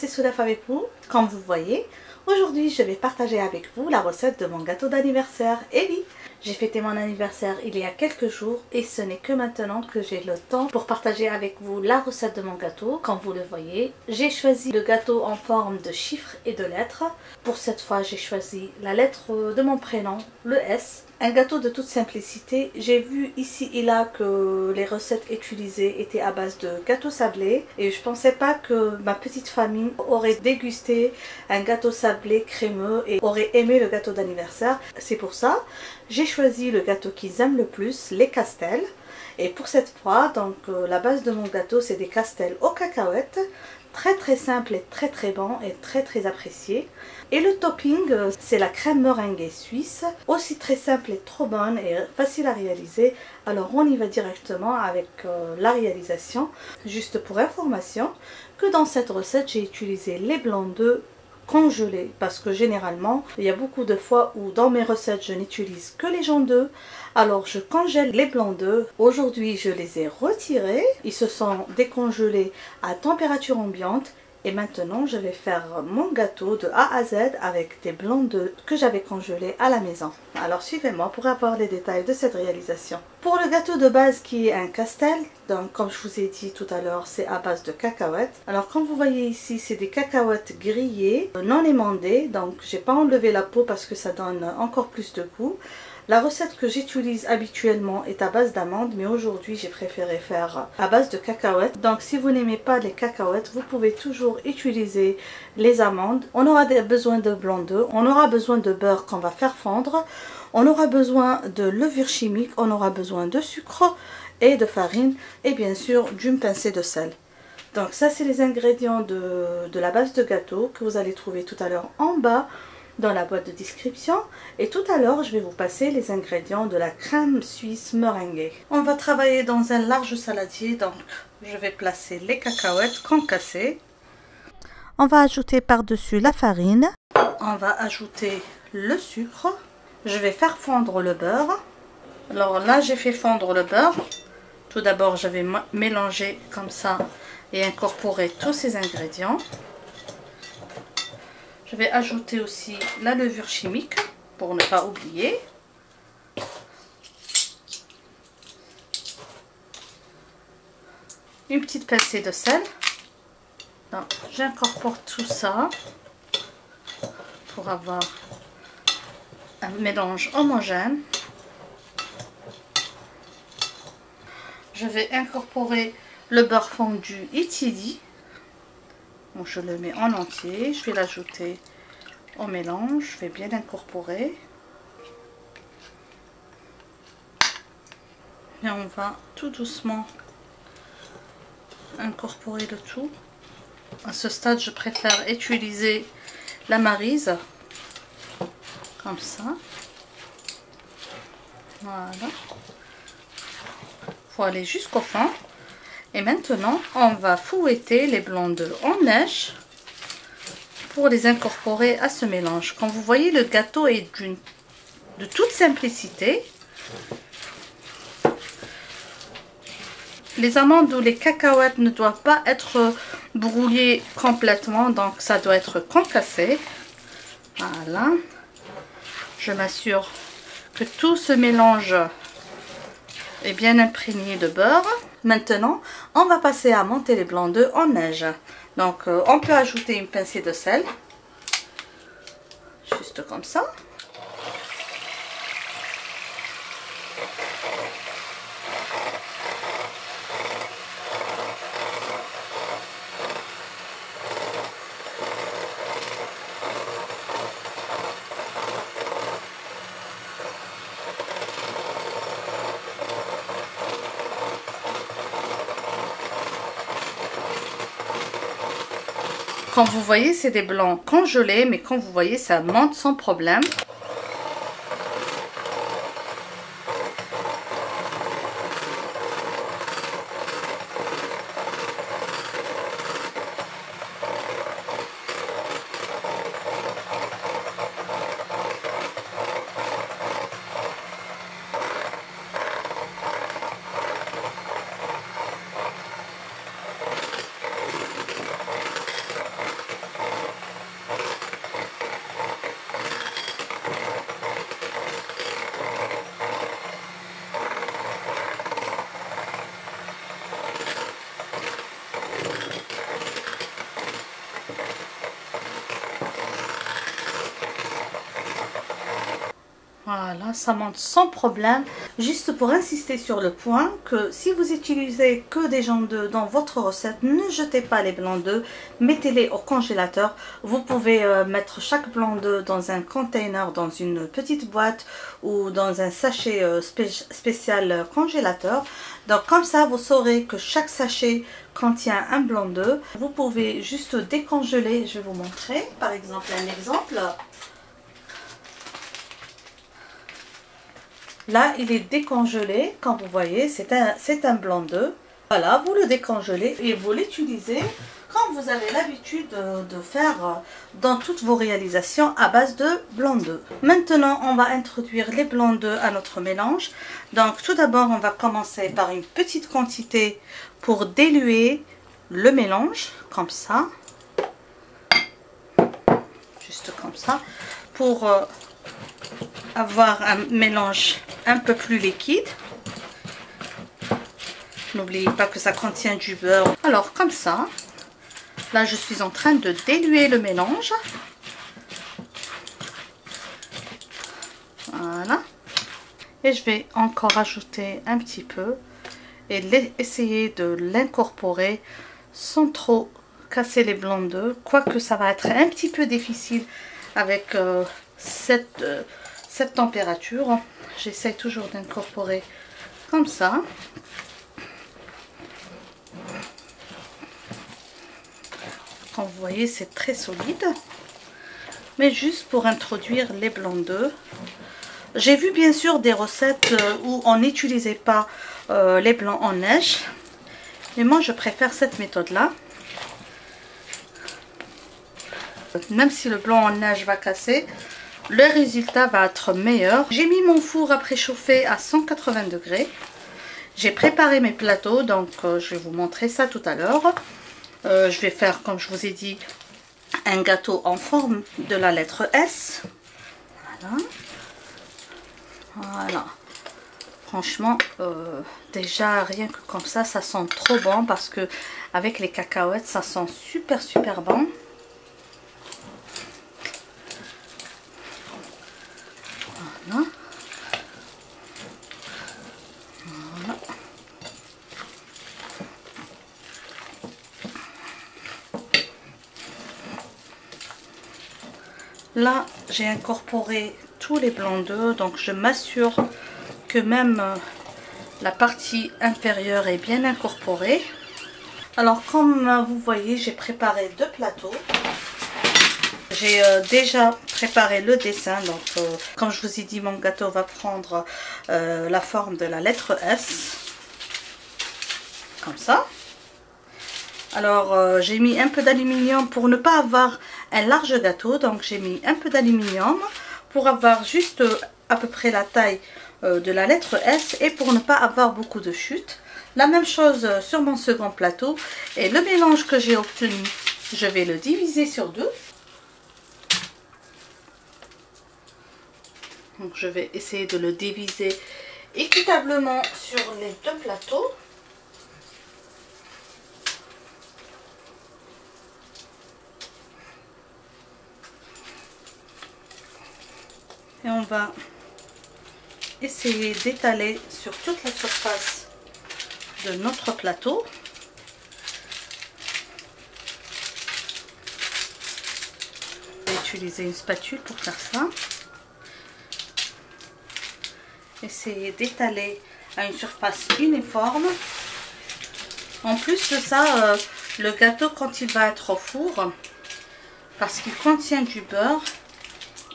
c'est Soulef avec vous. Comme vous voyez, aujourd'hui je vais partager avec vous la recette de mon gâteau d'anniversaire. Et oui, j'ai fêté mon anniversaire il y a quelques jours et ce n'est que maintenant que j'ai le temps pour partager avec vous la recette de mon gâteau. Comme vous le voyez, j'ai choisi le gâteau en forme de chiffres et de lettres. Pour cette fois, j'ai choisi la lettre de mon prénom, le S. Un gâteau de toute simplicité. J'ai vu ici et là que les recettes utilisées étaient à base de gâteau sablé et je pensais pas que ma petite famille aurait dégusté un gâteau sablé crémeux et aurait aimé le gâteau d'anniversaire. C'est pour ça j'ai choisi le gâteau qu'ils aiment le plus, les castels. Et pour cette fois, donc la base de mon gâteau, c'est des castels aux cacahuètes. Très simple et très bon et très apprécié. Et le topping, c'est la crème meringuée suisse, aussi très simple et trop bonne et facile à réaliser. Alors on y va directement avec la réalisation. Juste pour information, que dans cette recette, j'ai utilisé les blancs d'œufs congelés parce que généralement il y a beaucoup de fois où dans mes recettes je n'utilise que les jaunes d'œufs. Alors je congèle les blancs d'œufs. Aujourd'hui je les ai retirés, ils se sont décongelés à température ambiante. Et maintenant je vais faire mon gâteau de A à Z avec des blancs d'œufs que j'avais congelés à la maison. Alors suivez-moi pour avoir les détails de cette réalisation. Pour le gâteau de base qui est un castel, donc comme je vous ai dit tout à l'heure, c'est à base de cacahuètes. Alors comme vous voyez ici, c'est des cacahuètes grillées, non émondées, donc j'ai pas enlevé la peau parce que ça donne encore plus de goût. La recette que j'utilise habituellement est à base d'amandes, mais aujourd'hui j'ai préféré faire à base de cacahuètes. Donc si vous n'aimez pas les cacahuètes, vous pouvez toujours utiliser les amandes. On aura besoin de blanc d'œuf, on aura besoin de beurre qu'on va faire fondre, on aura besoin de levure chimique, on aura besoin de sucre et de farine et bien sûr d'une pincée de sel. Donc ça c'est les ingrédients de la base de gâteau que vous allez trouver tout à l'heure en bas dans la boîte de description, et tout à l'heure je vais vous passer les ingrédients de la crème suisse meringuée. On va travailler dans un large saladier, donc je vais placer les cacahuètes concassées. On va ajouter par-dessus la farine, on va ajouter le sucre, je vais faire fondre le beurre. Alors là j'ai fait fondre le beurre. Tout d'abord je vais mélanger comme ça et incorporer tous ces ingrédients. Je vais ajouter aussi la levure chimique pour ne pas oublier. Une petite pincée de sel. J'incorpore tout ça pour avoir un mélange homogène. Je vais incorporer le beurre fondu étiédi. Donc je le mets en entier, je vais l'ajouter au mélange, je vais bien l'incorporer. Et on va tout doucement incorporer le tout. À ce stade, je préfère utiliser la maryse, comme ça. Voilà. Il faut aller jusqu'au fond. Et maintenant, on va fouetter les blancs d'œufs en neige pour les incorporer à ce mélange. Comme vous voyez, le gâteau est de toute simplicité. Les amandes ou les cacahuètes ne doivent pas être brouillées complètement, donc ça doit être concassé. Voilà. Je m'assure que tout ce mélange est bien imprégné de beurre. Maintenant, on va passer à monter les blancs d'œufs en neige. Donc, on peut ajouter une pincée de sel. Juste comme ça. Comme vous voyez, c'est des blancs congelés, mais comme vous voyez, ça monte sans problème. Voilà, ça monte sans problème. Juste pour insister sur le point que si vous utilisez que des jambes d'œufs dans votre recette, ne jetez pas les blancs d'œufs, mettez-les au congélateur. Vous pouvez mettre chaque blanc d'œuf dans un container, dans une petite boîte ou dans un sachet spécial congélateur. Donc comme ça, vous saurez que chaque sachet contient un blanc d'œuf. Vous pouvez juste décongeler. Je vais vous montrer par exemple un exemple. Là, il est décongelé, comme vous voyez, c'est un blanc d'œuf. Voilà, vous le décongelez et vous l'utilisez comme vous avez l'habitude de faire dans toutes vos réalisations à base de blanc d'œuf. Maintenant, on va introduire les blancs d'œuf à notre mélange. Donc, tout d'abord, on va commencer par une petite quantité pour diluer le mélange, comme ça. Juste comme ça, pour avoir un mélange un peu plus liquide. N'oubliez pas que ça contient du beurre. Alors comme ça, là je suis en train de diluer le mélange. Voilà. Et je vais encore ajouter un petit peu et essayer de l'incorporer sans trop casser les blancs d'œufs. Quoique ça va être un petit peu difficile avec cette température. J'essaie toujours d'incorporer comme ça. Comme vous voyez, c'est très solide. Mais juste pour introduire les blancs d'œufs. J'ai vu bien sûr des recettes où on n'utilisait pas les blancs en neige. Mais moi, je préfère cette méthode-là. Même si le blanc en neige va casser, le résultat va être meilleur. J'ai mis mon four à préchauffer à 180 degrés. J'ai préparé mes plateaux, donc je vais vous montrer ça tout à l'heure. Je vais faire, comme je vous ai dit, un gâteau en forme de la lettre S. Voilà. Voilà. Franchement, déjà rien que comme ça sent trop bon parce que avec les cacahuètes, ça sent super bon. Voilà. Voilà. Là, j'ai incorporé tous les blancs d'œufs, donc je m'assure que même la partie inférieure est bien incorporée. Alors, comme vous voyez, j'ai préparé 2 plateaux. J'ai déjà préparé le dessin, donc comme je vous ai dit, mon gâteau va prendre la forme de la lettre S, comme ça. Alors j'ai mis un peu d'aluminium pour ne pas avoir un large gâteau, donc j'ai mis un peu d'aluminium pour avoir juste à peu près la taille de la lettre S et pour ne pas avoir beaucoup de chute. La même chose sur mon second plateau, et le mélange que j'ai obtenu, je vais le diviser sur 2. Donc je vais essayer de le diviser équitablement sur les 2 plateaux. Et on va essayer d'étaler sur toute la surface de notre plateau. Je vais utiliser une spatule pour faire ça. Essayer d'étaler à une surface uniforme. En plus de ça, le gâteau, quand il va être au four, parce qu'il contient du beurre,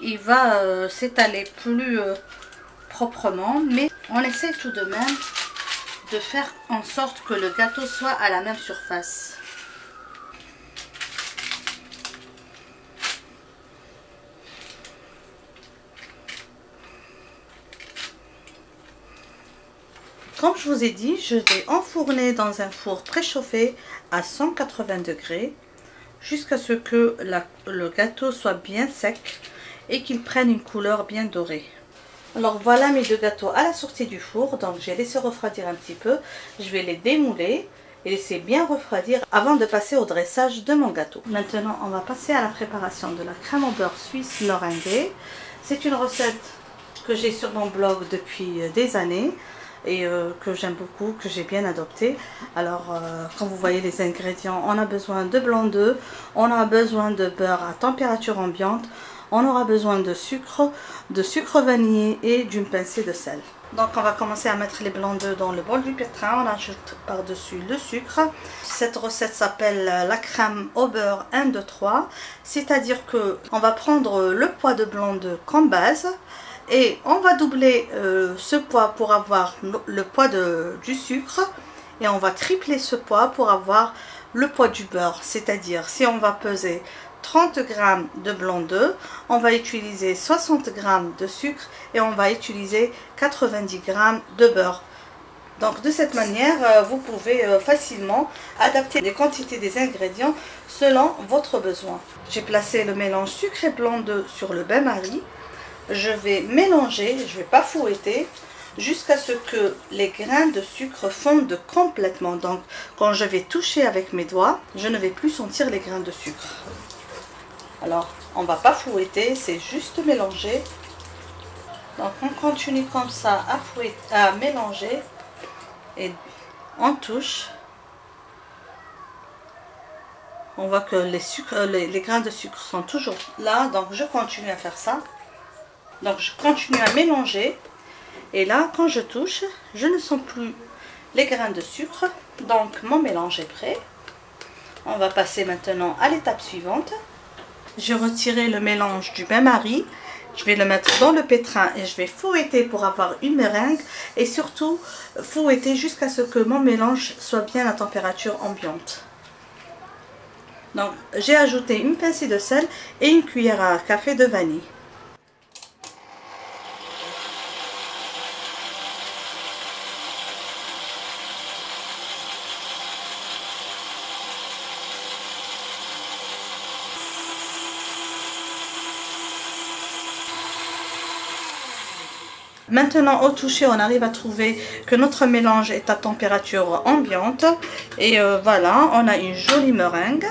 il va s'étaler plus proprement, mais on essaie tout de même de faire en sorte que le gâteau soit à la même surface. Comme je vous ai dit, je vais enfourner dans un four préchauffé à 180 degrés jusqu'à ce que le gâteau soit bien sec et qu'il prenne une couleur bien dorée. Alors voilà mes 2 gâteaux à la sortie du four, donc j'ai laissé refroidir un petit peu. Je vais les démouler et laisser bien refroidir avant de passer au dressage de mon gâteau. Maintenant on va passer à la préparation de la crème au beurre suisse meringuée. C'est une recette que j'ai sur mon blog depuis des années et que j'aime beaucoup, que j'ai bien adopté. Alors quand vous voyez les ingrédients, on a besoin de blanc d'œuf, on a besoin de beurre à température ambiante, on aura besoin de sucre vanillé et d'une pincée de sel. Donc on va commencer à mettre les blancs d'œufs dans le bol du pétrin, on ajoute par-dessus le sucre. Cette recette s'appelle la crème au beurre 1, 2, 3, c'est-à-dire que on va prendre le poids de blanc d'œufs comme base et on va doubler ce poids pour avoir le poids du sucre et on va tripler ce poids pour avoir le poids du beurre, c'est-à-dire si on va peser 30 g de blanc d'œuf, on va utiliser 60 g de sucre et on va utiliser 90 g de beurre. Donc de cette manière, vous pouvez facilement adapter les quantités des ingrédients selon votre besoin. J'ai placé le mélange sucre et blanc d'œuf sur le bain-marie. Je vais mélanger, je ne vais pas fouetter, jusqu'à ce que les grains de sucre fondent complètement. Donc quand je vais toucher avec mes doigts, je ne vais plus sentir les grains de sucre. Alors, on ne va pas fouetter, c'est juste mélanger. Donc, on continue comme ça à mélanger et on touche. On voit que les grains de sucre sont toujours là, donc je continue à faire ça. Donc, je continue à mélanger. Et là, quand je touche, je ne sens plus les grains de sucre. Donc, mon mélange est prêt. On va passer maintenant à l'étape suivante. J'ai retiré le mélange du bain-marie, je vais le mettre dans le pétrin et je vais fouetter pour avoir une meringue et surtout fouetter jusqu'à ce que mon mélange soit bien à température ambiante. Donc j'ai ajouté une pincée de sel et une cuillère à café de vanille. Maintenant au toucher on arrive à trouver que notre mélange est à température ambiante et voilà, on a une jolie meringue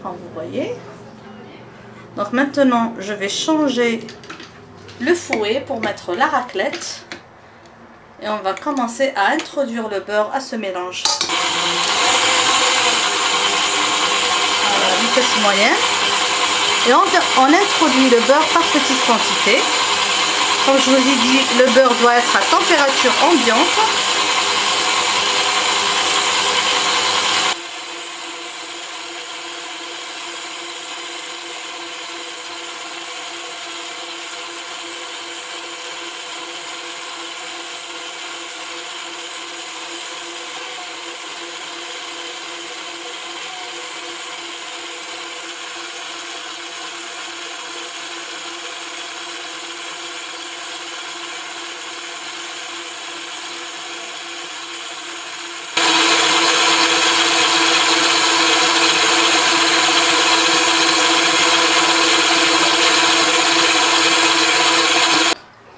comme vous voyez. Donc maintenant je vais changer le fouet pour mettre la raclette et on va commencer à introduire le beurre à ce mélange. Voilà, vitesse moyenne et on introduit le beurre par petites quantités. Comme je vous ai dit, le beurre doit être à température ambiante.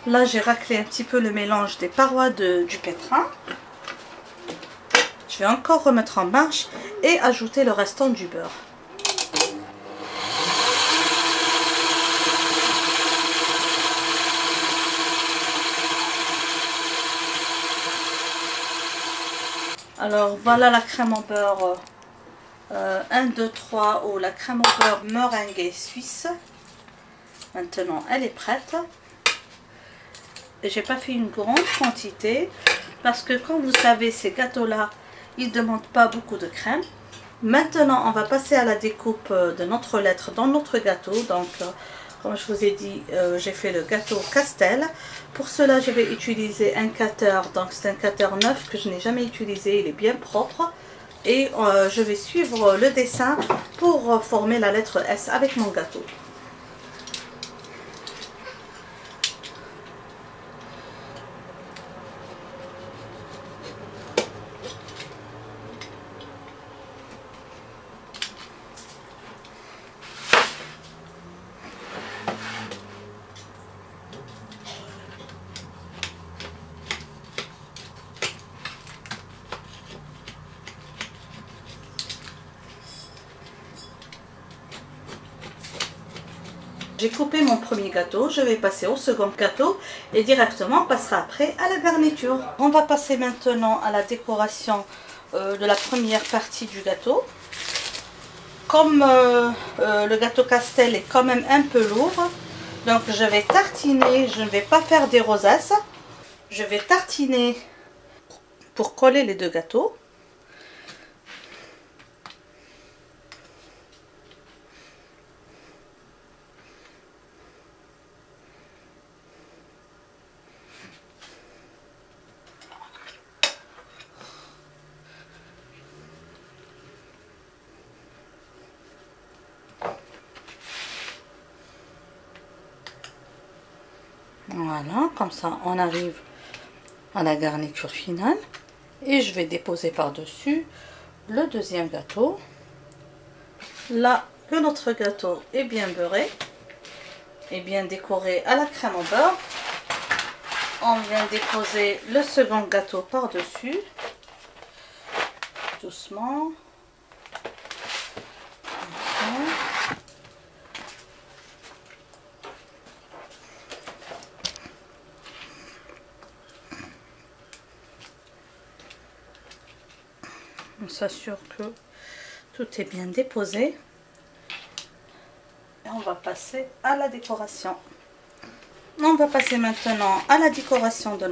Là, j'ai raclé un petit peu le mélange des parois du pétrin. Je vais encore remettre en marche et ajouter le restant du beurre. Alors voilà la crème au beurre 1, 2, 3 ou la crème au beurre meringuée suisse. Maintenant elle est prête. J'ai pas fait une grande quantité parce que comme vous savez ces gâteaux là ils ne demandent pas beaucoup de crème. Maintenant on va passer à la découpe de notre lettre dans notre gâteau. Donc comme je vous ai dit j'ai fait le gâteau Castel. Pour cela je vais utiliser un cutter, donc c'est un cutter neuf que je n'ai jamais utilisé, il est bien propre et je vais suivre le dessin pour former la lettre S avec mon gâteau. J'ai coupé mon premier gâteau, je vais passer au second gâteau et directement on passera après à la garniture. On va passer maintenant à la décoration de la première partie du gâteau. Comme le gâteau Castel est quand même un peu lourd, donc je vais tartiner, je ne vais pas faire des rosaces. Je vais tartiner pour coller les deux gâteaux. Voilà, comme ça on arrive à la garniture finale. Et je vais déposer par-dessus le deuxième gâteau. Là que notre gâteau est bien beurré et bien décoré à la crème au beurre, on vient déposer le second gâteau par-dessus. Doucement. On s'assure que tout est bien déposé. Et on va passer à la décoration. On va passer maintenant à la décoration de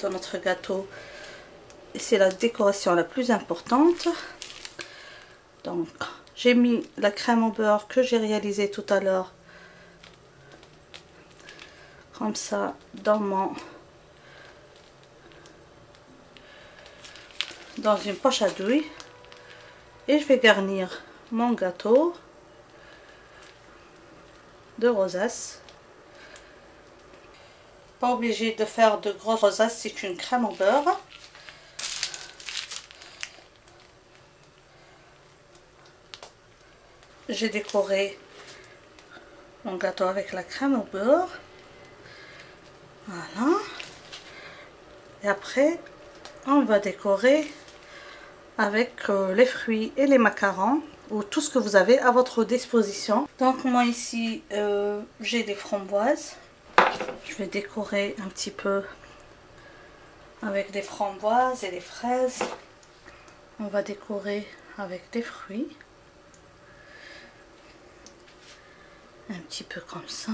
notre gâteau. Et c'est la décoration la plus importante. Donc, j'ai mis la crème au beurre que j'ai réalisée tout à l'heure. Comme ça, dans une poche à douille. Et je vais garnir mon gâteau de rosaces. Pas obligé de faire de grosses rosaces, c'est une crème au beurre. J'ai décoré mon gâteau avec la crème au beurre. Voilà. Et après, on va décorer avec les fruits et les macarons ou tout ce que vous avez à votre disposition. Donc moi ici j'ai des framboises. Je vais décorer un petit peu avec des framboises et des fraises. On va décorer avec des fruits. Un petit peu comme ça.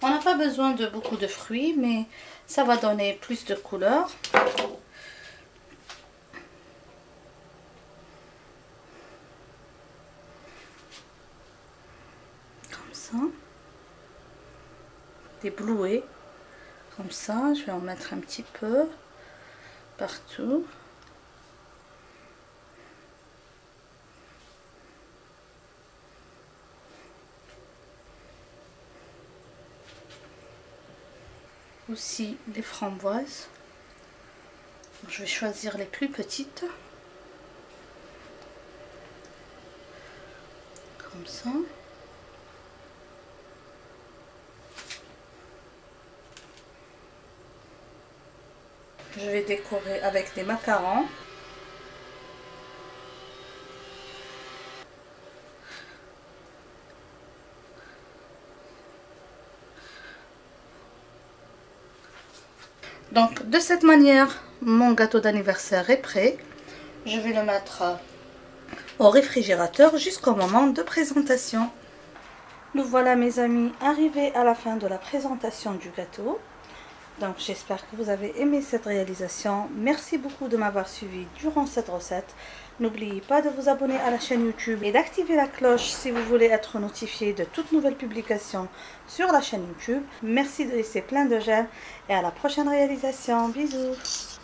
On n'a pas besoin de beaucoup de fruits, mais ça va donner plus de couleur. Comme ça. Des blouets. Comme ça, je vais en mettre un petit peu partout. Aussi les framboises. Je vais choisir les plus petites. Comme ça. Je vais décorer avec des macarons. Donc de cette manière, mon gâteau d'anniversaire est prêt. Je vais le mettre au réfrigérateur jusqu'au moment de présentation. Nous voilà mes amis arrivés à la fin de la présentation du gâteau. Donc j'espère que vous avez aimé cette réalisation. Merci beaucoup de m'avoir suivi durant cette recette. N'oubliez pas de vous abonner à la chaîne YouTube et d'activer la cloche si vous voulez être notifié de toutes nouvelles publications sur la chaîne YouTube. Merci de laisser plein de j'aime et à la prochaine réalisation. Bisous.